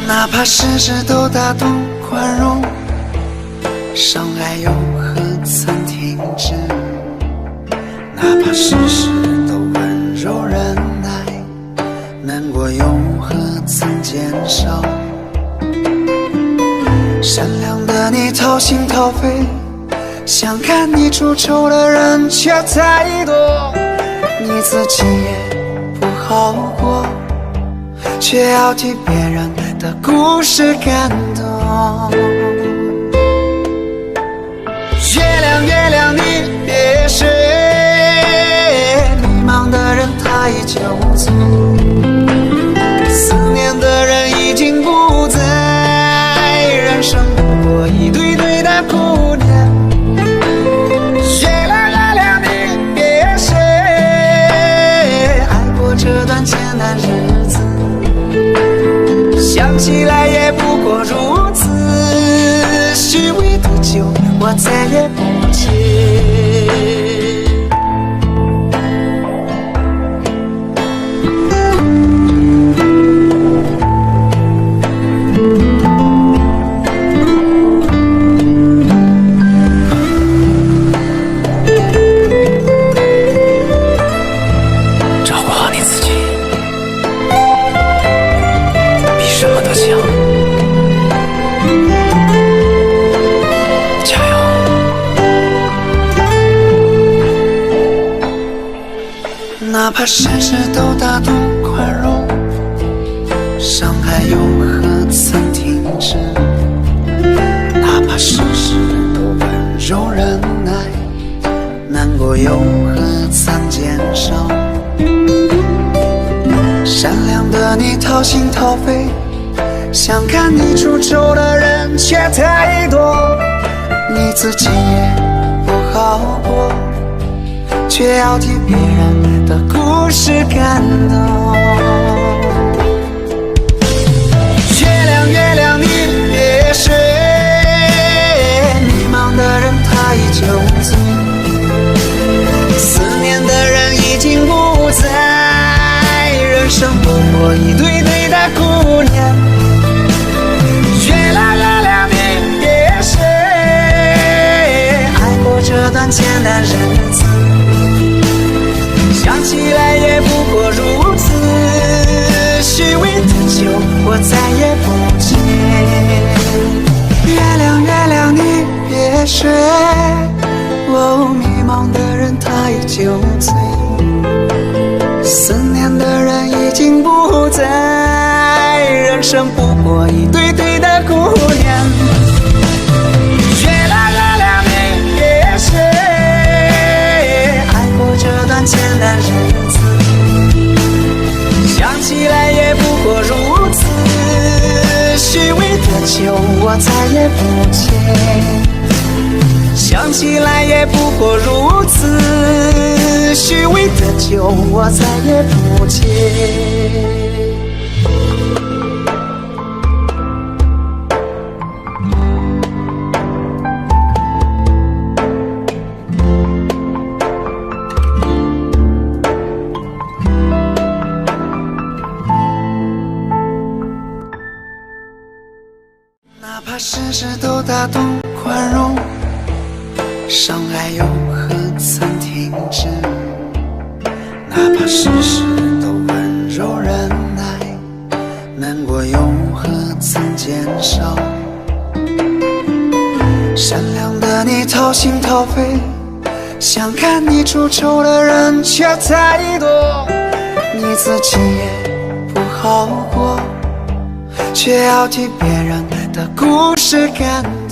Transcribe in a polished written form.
哪怕事事都大度宽容，伤害又何曾停止？哪怕事事都温柔忍耐，难过又何曾减少？善良的你掏心掏肺，想看你出丑的人却太多，你自己也不好过，却要替别人的故事感动。月亮月亮你别睡，迷茫的人他已酒醉，思念的人已经不在，人生不过一堆堆的姑娘。月亮月亮你别睡，爱过这段艰难日子，想起来也不过如此，虚伪的酒我再也不接。照顾好你自己，比什么都强。加油！哪怕事事都大度宽容，伤害又何曾停止？哪怕事事都温柔忍耐，难过又何曾减少？善良的你掏心掏肺，想看你出丑的人却太多，你自己也不好过，却要替别人的故事感动。月亮月亮你别睡，迷茫的人他已酒醉，思念的人已经不在，人生不过一堆堆的姑娘。月亮月亮你别睡，爱过这段艰难日子，想起来也不过如此，虚伪的酒我再也不接。月亮月亮你别睡，哦，迷茫的人他已酒醉，思念的人已经不在，人生不过一堆堆的姑娘。月亮月亮你别睡，爱过这段艰难日子，想起来也不过如此，虚伪的酒我再也不接。想起来也不过如此，虚伪的酒我再也不接。哪怕事事都大度宽容，伤害又何曾停止？哪怕事事都温柔忍耐，难过又何曾减少？善良的你掏心掏肺，想看你出丑的人却太多，你自己也不好过，却要替别人的故事感动。